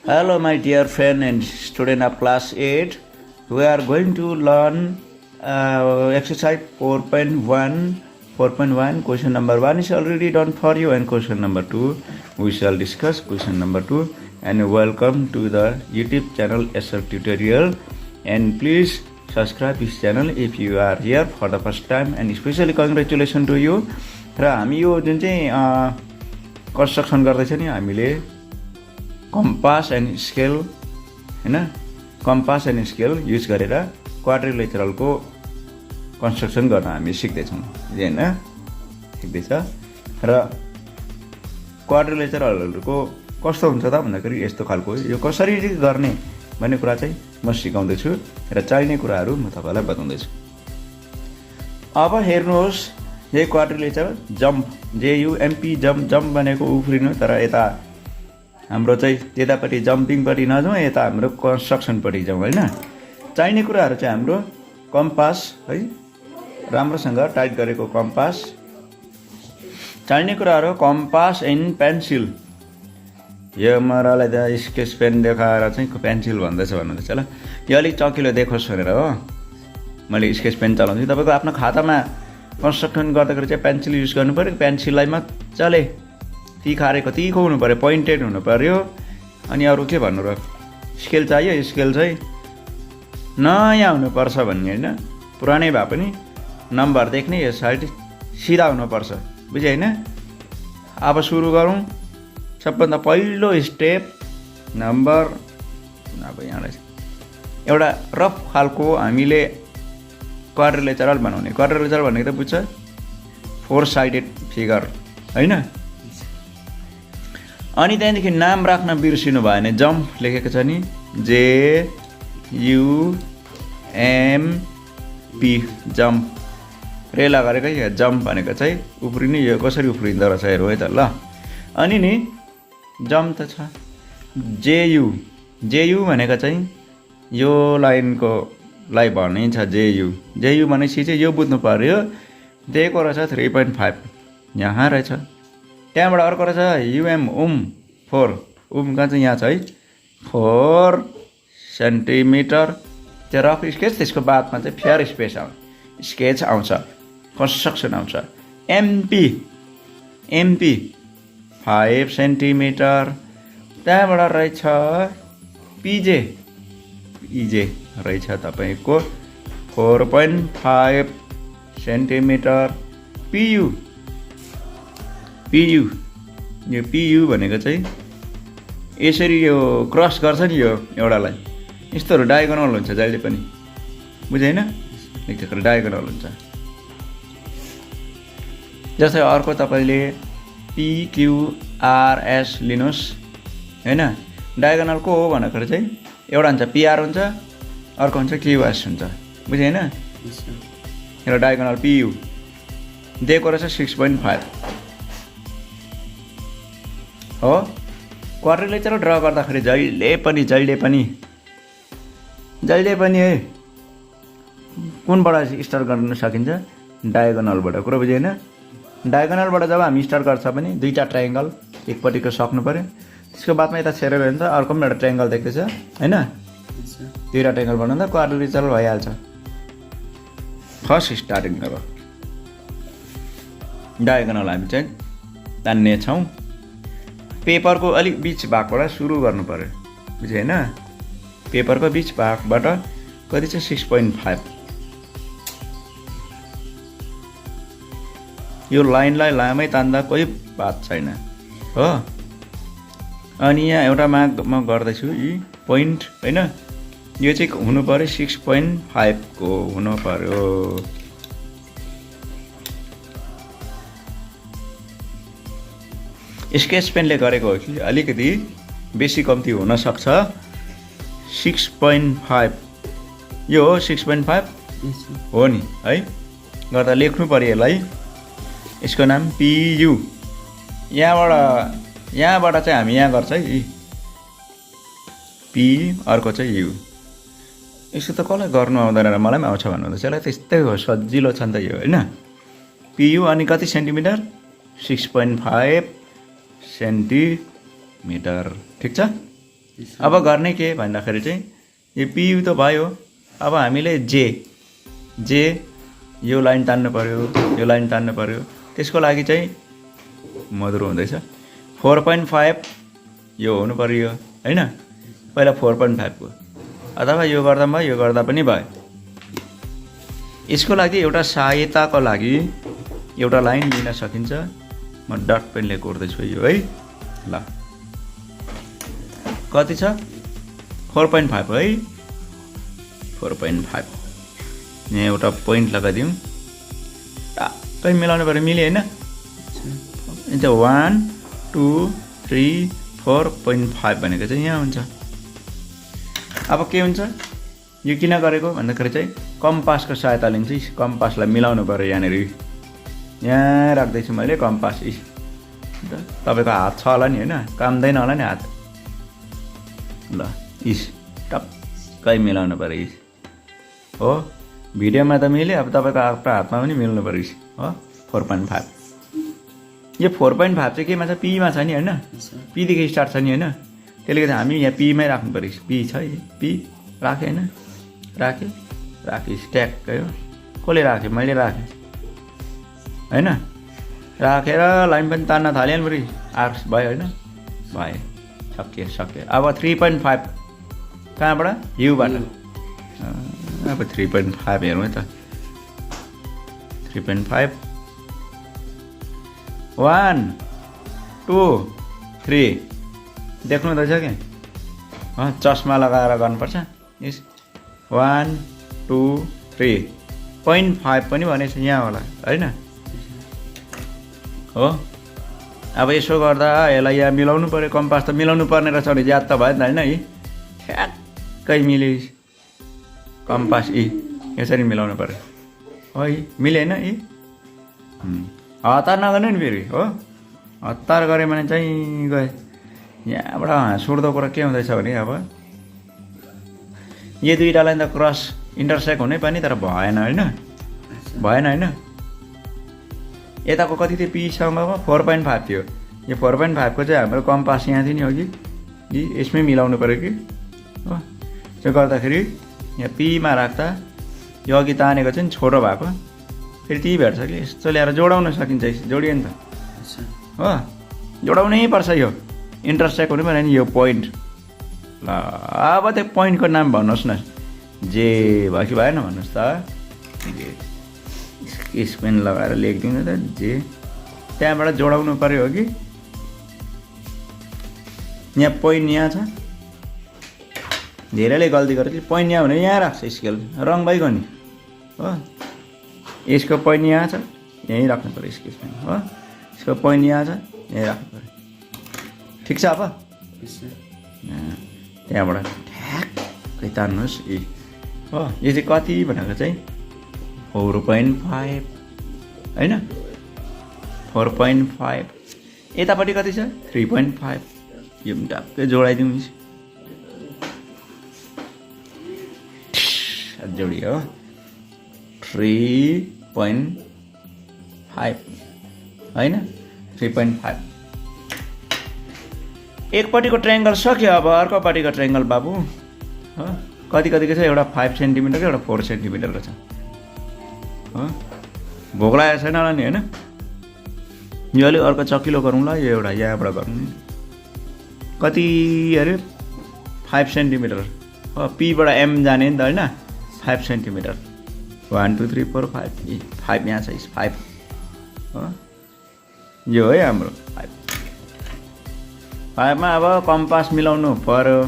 Hello, my dear friend and student of class 8. We are going to learn exercise 4.1. Question number 1 is already done for you, and question number 2 we shall discuss question number 2. And welcome to the YouTube channel Aser tutorial. And please subscribe this channel if you are here for the first time, and especially congratulations to you. र हामी यो जुन चाहिँ construction गर्दैछ नि हामीले compass and scale हैन compass and scale use गरेर क्वाड्रिलेटरलको कन्स्ट्रक्सन गर्न हामी सिक्दै छौं हैन सिक्दैछ र क्वाड्रिलेटरलहरुको कस्तो हुन्छ त भन्दाखेरि यस्तो खालको यो कसरी गर्ने भन्ने कुरा चाहिँ म सिकाउँदै छु र चाहिने कुराहरु म तपाईलाई बताउँदै छु। अब हेर्नुहोस् यो क्वाड्रिलेटरल जम्प JUMP जम्प भनेको उफ्रिनु, तर यता हाम्रो चाहिँ त्यतापट्टि जम्पिङ पट्टि नजाउँ, यता हाम्रो कन्स्ट्रक्सन पट्टि जाउँ हैन। चाहिने कुराहरु चाहिँ हाम्रो कम्पास है, राम्रोसँग टाइट गरेको कम्पास, चाहिने कुराहरु कम्पास एन्ड पेन्सिल। यो मरालाई त स्केच पेन देखाएर चाहिँ पेन्सिल भन्दैछ भन्नुहुन्छ ल, यो अलि चकिलो देखोस् भनेर हो मैले स्केच पेन चलाउँछु। तपाईको आफ्नो खातामा कन्स्ट्रक्सन गर्दाखेरि चाहिँ पेन्सिल युज गर्नु पर्यो, पेन्सिललाई मज्जाले तिखारेको तिखो हुनु पर्यो, पोइन्टेड हुनु पर्यो। अनि अरु के भन्नु र, स्केल चाहियो, स्केल चाहिँ नयाँ हुनु पर्छ भन्ने हैन, पुरानै भए पनि नम्बर देख्ने यो साइड सिधा हुनु पर्छ, बुझ्यो हैन। अब सुरु गरौँ। सबभन्दा पहिलो स्टेप नम्बर, अब यहाँ एउटा रफ खालको हामीले क्वाड्रिलेटरल बनाउने। क्वाड्रिलेटरल भनेको त बुझ्छ, 4 साइडेड फिगर हैन। अनि त्यहाँदेखि नाम राख्न बिर्सिनु भएन, जम्प लेखेको छ नि JUMP जम्प, रेला गरेको यो जम्प भनेको चाहिँ उफ्रिने, यो कसरी उफ्रिँदो रहेछ हेरौँ है त ल। अनि नि जम्प त छ, JU भनेको चाहिँ यो लाइनको लाई भनिन्छ JU भनेपछि चाहिँ यो बुझ्नु पर्यो, दिएको रहेछ 3.5 यहाँ रहेछ। त्यहाँबाट अर्को रहेछ UM4 कहाँ चाहिँ यहाँ छ है 4 सेन्टिमिटर। त्यो रफ स्केच, त्यसको बादमा चाहिँ फेयर स्पेस आउँछ, स्केच आउँछ, कन्स्ट्रक्सन आउँछ। MP 5 centimetre. त्यहाँबाट रहेछ PJ रहेछ तपाईको 4.5 सेन्टिमिटर। PU यो PU भनेको चाहिँ यसरी यो क्रस गर्छ नि, यो एउटालाई यस्तोहरु डायगोनल हुन्छ जहिले पनि, बुझ्यो हैन, यतिखेर डायगोनल हुन्छ। जस्तै अर्को तपाईले PQRS लिनुस् हैन। डायगोनलको हो भनेको चाहिँ एउटा हुन्छ PR हुन्छ, अर्को हुन्छ QS हुन्छ, बुझ्यो हैन। यो डायगोनल PU दिएको रहेछ 6.5 हो। क्वाड्रिलेटरल ड्रा गर्दाखेरि जहिले पनि है कुनबाट स्टार्ट गर्न सकिन्छ, डायगोनलबाट, कुरा बुझ्यो हैन। डायगोनलबाट जब हामी स्टार्ट गर्छ भने दुईटा ट्रायंगल एकपट्टिको सक्नु पर्यो, त्यसको बादमा यता छेरेर हेर्नु त अर्को पनि एउटा ट्रायंगल देख्दैछ हैन, दुईटा ट्रायंगल बनाउँदा क्वाड्रिलेटरल भइहाल्छ। फर्स्ट स्टार्टिङ अब डायगोनल हामी चाहिँ तान्ने छौं। पेपरको अलिक बीच भागबाट सुरु गर्नु पर्यो, बुझ्यो हैन। पेपरको बीच भागबाट कति छ 6.5। यो लाइनलाई लामै तान्दा कोही बात छैन हो। अनि यहाँ एउटा मार्क म गर्दैछु, यी पोइन्ट हैन, यो चाहिँ हुनु पर्यो 6.5 को हुनु पर्यो। स्केच पेनले गरेको हो कि अलिकति बेसी कम्ती हुन सक्छ। 6.5 यो हो 6.5 हो नि है, गर्दा लेख्नु पर्यो यसलाई। यसको नाम PU। यहाँबाट चाहिँ हामी यहाँ गर्छ है P, अर्को चाहिँ U। यसो त कसलाई गर्नु आउँदैन र मलाई पनि आउँछ भन्नुहुन्छ, यसलाई त्यस्तै हो, सजिलो छ नि त यो हैन। PU अनि कति सेन्टिमिटर 6.5 सेन्टिमिटर, ठीक छ। अब गर्ने के भन्दाखेरि चाहिँ यो पी त भयो। अब हामीले जे यो लाइन तान्नु पर्यो, यो लाइन तान्नु पर्यो। त्यसको लागि चाहिँ मधुरो हुँदैछ 4.5 यो हुनु पर्यो हैन। पहिला 4.5 को अथवा यो गर्दा पनि भयो। यसको लागि एउटा सहायताको लागि एउटा लाइन लिन सकिन्छ। म डट पेनले कोर्दैछु यो है। ल कति छ 4.5 है। 4.5 यहाँ एउटा पोइन्ट लगाइदिउँ। टक्कै मिलाउनु पर्यो, मिल्यो हैन। 1 2 3 4.5 भनेको चाहिँ यहाँ हुन्छ। अब के हुन्छ यो किन गरेको भन्दाखेरि चाहिँ कम्पासको सहायता लिन्छु। कम्पासलाई मिलाउनु पर्यो यहाँनिर। यहाँ राख्दैछु मैले कम्पास। तपाईँको हात छ होला नि हैन, काम्दैन होला नि हात। ल टक्कै मिलाउनु पर्यो हो। भिडियोमा त मिल्यो, अब तपाईँको आफ्नो हातमा पनि मिल्नु पर्यो हो। 4.5 यो 4.5 चाहिँ केमा छ, पीमा छ नि हैन। पीदेखि स्टार्ट छ नि हैन। त्यसले गर्दा हामी यहाँ पीमै राख्नु पर्यो। पी छ पी राखेँ हैन, राखेँ स्ट्याक गयो। कसले राख्यो, मैले राखेँ हैन। राखेर लाइन पनि तान्न थाल्यो नि फेरि। आर्क्स भयो हैन, भयो सक्यो। अब 3.5 कहाँबाट, युबाट। अब 3.5 हेरौँ है त। 3.5 1 2 3 देख्नु हुँदैछ क्या। चस्मा लगाएर गर्नुपर्छ। 1 2 3.5 पनि भनेको छ यहाँ होला हैन हो। अब यसो गर्दा यसलाई यहाँ मिलाउनु पर्यो। कम्पास त मिलाउनु पर्ने रहेछ भने याद त भयो नि त हैन। ठ्याक्कै मिल्यो कम्पास यसरी मिलाउनु पर्यो है। मिल्यो हैन। हतार नगर्नु नि फेरि हो। हतार गऱ्यो भने चाहिँ गयो। यहाँबाट हाँस उठ्दो कुरा के हुँदैछ भने अब यो दुईटालाई त क्रस इन्टरसेक्ट हुनै पर्ने, तर भएन हैन। यताको कति थियो पीसँगमा 4.5 थियो। यो 4.5 को चाहिँ हाम्रो कम्पास यहाँ थियो नि अघि। यसमै मिलाउनु पर्यो कि हो। त्यो गर्दाखेरि यहाँ पीमा राख्दा यो अघि तानेको चाहिँ छोटो भएको फेरि त्यही भेट्छ कि। यस्तो ल्याएर जोडाउन सकिन्छ। जोडियो नि त हो। जोडाउनै पर्छ। यो इन्टरसेक्ट हुनु पर्यो नि यो पोइन्ट। ल अब त्यो पोइन्टको नाम भन्नुहोस् न। जे भयो कि भएन भन्नुहोस् त। स्केच पेन लगाएर लेखिदिनु त जे। त्यहाँबाट जोडाउनु पर्यो हो कि। यहाँ पोइन्ट यहाँ छ। धेरैले गल्ती गर्छ कि पोइन्ट यहाँ भने यहाँ राख्छ स्केल। रङ भइगयो नि हो। यसको पोइन्ट यहाँ छ, यहीँ राख्नु पर्यो स्केच पेन हो। यसको पोइन्ट यहाँ छ, यहीँ राख्नु पर्यो। ठिक छ। अब त्यहाँबाट ठ्याक्कै तान्नुहोस् हो। यो चाहिँ कति भनेको चाहिँ 4.5 हैन। 4.5 यतापट्टि कति छ 3.5। यो पनि टक्कै जोडाइदिउँ। जोडियो 3.5 हैन। 3.5 एकपट्टिको ट्रायङ्गल सक्यो। अब अर्कोपट्टिको ट्रायङ्गल बाबु हो। कतिको छ, एउटा 5 सेन्टिमिटरको एउटा 4 सेन्टिमिटरको छ हो। भोक लागेको छैन होला नि हैन। यो अलिक अर्को चकिलो गरौँ ल। यो एउटा यहाँबाट गरौँ नि। कति अरे 5 सेन्टिमिटर हो। पीबाट एम जाने नि त हैन। 5 सेन्टिमिटर 1 2 3 4 5 5 यहाँ छ 5 हो। यो है हाम्रो 5 मा अब कम्पास मिलाउनु पर्यो।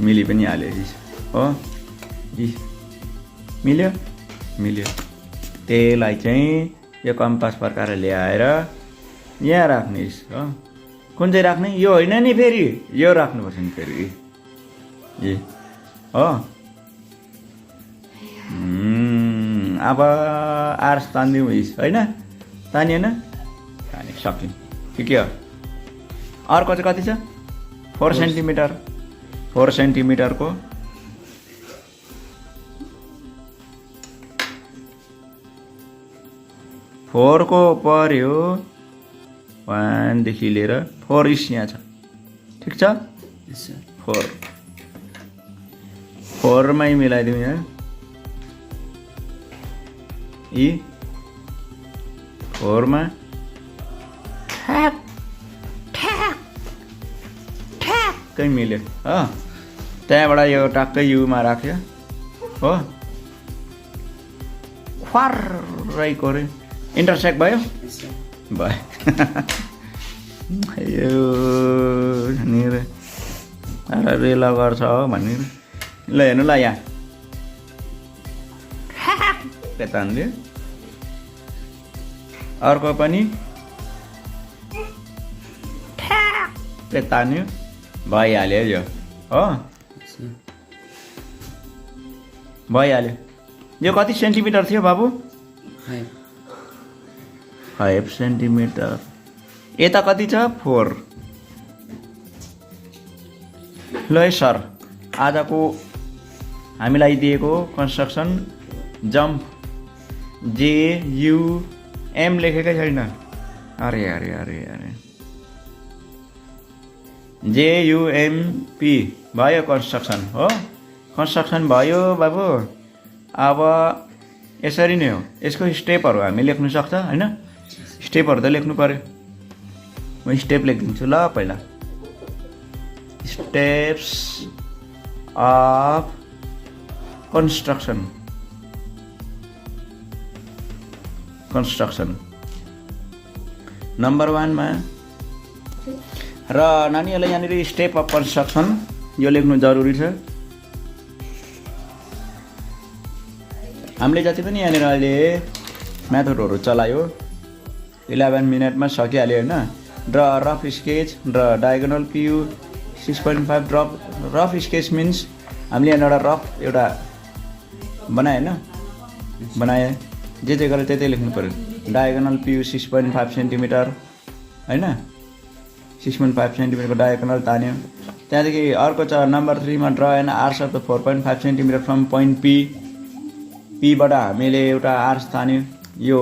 मिली पनि हाल्यो हो। मिल्यो। त्यसलाई चाहिँ यो कम्पास फर्काएर ल्याएर यहाँ राख्ने हो। कुन चाहिँ राख्ने, यो होइन नि फेरि यो राख्नुपर्छ नि फेरि हो। अब आर्स तानिदिउँ होइन। तानिएन, तानि सक्यौँ। के हो अर्को चाहिँ कति छ 4 सेन्टिमिटर। 4 सेन्टिमिटरको 4 को पर्यो 1 देखि लिएर 4 इस यहाँ छ। ठिक छ 4 4 मै मिलाइदिउँ यहाँ यी 4 मा ठ्याक्कै मिल्यो हो त्यहाँबाट यो टक्कै युमा राख्यो हो ख्वारै कोरे इन्टरसेक्ट भयो भयो यो रेल गर्छ भन्ने ल हेर्नु ल यहाँ तान्यो अर्को पनि तान्यो भइहाल्यो यो हो भइहाल्यो यो कति सेन्टिमिटर थियो बाबु 5 सेन्टिमिटर यता कति छ 4 ल सर आजको हामीलाई दिएको कन्स्ट्रक्सन जम्प JUM लेखेकै छैन अरे अरे अरे अरे JUMP भयो कन्स्ट्रक्सन हो कन्स्ट्रक्सन भयो बाबु अब यसरी नै हो यसको स्टेपहरू हामी लेख्नु सक्छ हैन स्टेपहरू त लेख्नु पर्यो म स्टेप लेखिदिन्छु ल पहिला स्टेप्स अफ कन्स्ट्रक्सन नम्बर 1 मा र नानीहरुले यहाँनिर स्टेप अफ कन्स्ट्रक्सन यो लेख्नु जरुरी छ हामीले जति पनि यहाँनिर अहिले मेथडहरु चलायो 11 मिनेटमा सकिहाल्यो हैन draw rough sketch draw diagonal PU 6.5 drop rough sketch means हामीले यहाँ एउटा बनाए हैन बनाए जे गरे त्यतै लेख्नु पर्यो डायगोनल PU 6.5 सेन्टिमिटर हैन 6.5 सेन्टिमिटर को डायगोनल तान्यो त्यहाँदेखि अर्को छ नम्बर 3 मा draw an arc of the 4.5 centimetre from point P बाट हामीले एउटा आर्च तान्यो यो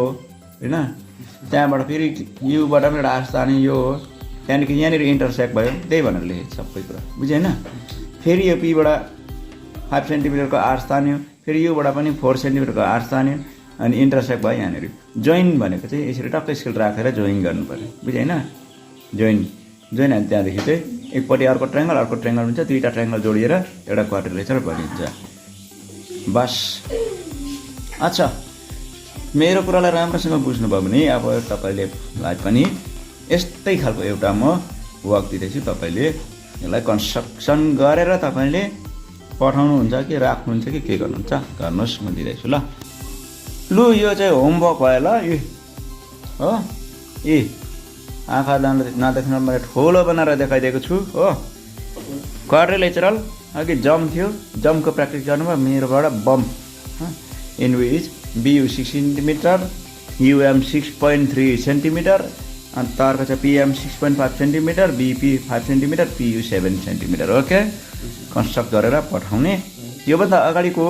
हैन त्यहाँबाट फेरि U बाट पनि एउटा आर्च तान्यो यो त्यहाँदेखि यहाँनिर इन्टरसेक्ट भयो त्यही भनेर लेखे सबै कुरा बुझ्यो हैन फेरि यो P बाट 5 सेन्टिमिटर को आर्च तान्यो फेरि U बाट पनि 4 सेन्टिमिटर को आर्च तान्यो अनि इन्टरसेक्ट भयो यहाँनिर जोइन भनेको चाहिँ यसरी टक्कै स्केल राखेर जोइन गर्नु पर्यो बुझ्यो हैन जोइन अनि त्यहाँदेखि चाहिँ एकपट्टि अर्को ट्रायंगल हुन्छ दुईटा ट्रायंगल जोडिएर एउटा क्वाड्रिलेटरल बनिन्छ बस अच्छा मेरो कुरालाई राम्रोसँग बुझ्नुभयो भने अब तपाईले पनि यस्तै खालको एउटा म वर्क दिदैछु तपाईले यसलाई कन्स्ट्रक्सन गरेर तपाईले पठाउनु हुन्छ कि राख्नुहुन्छ कि के गर्नुहुन्छ गर्नुस् म दिदैछु ल लु यो चाहिँ होमवर्क भयो ल यो हो ए आँखा नदेख्न मैले ठोलो बनाएर देखाइदिएको छु हो क्वाड्रिलेटरल अघि जम्प थियो जम्पको प्र्याक्टिस गर्नुभयो मेरोबाट bomb in which BU 6 centimetre UM 6.3 centimetre अनि अर्को छ PM 6.5 centimetre BP 5 centimetre PU 7 centimetre okay construct गरेर पठाउने योभन्दा अगाडिको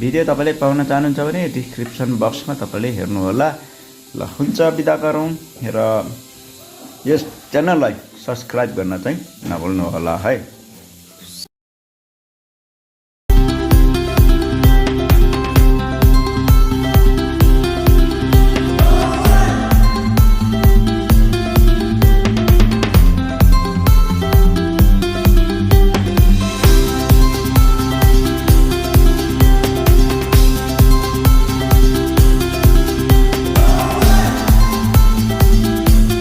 भिडियो तपाईले पाउन चाहनुहुन्छ भने डिस्क्रिप्सन बक्समा तपाईले हेर्नु होला ल हुन्छ बिदा गरौँ र यस च्यानललाई सब्स्क्राइब गर्न चाहिँ नभुल्नु होला है।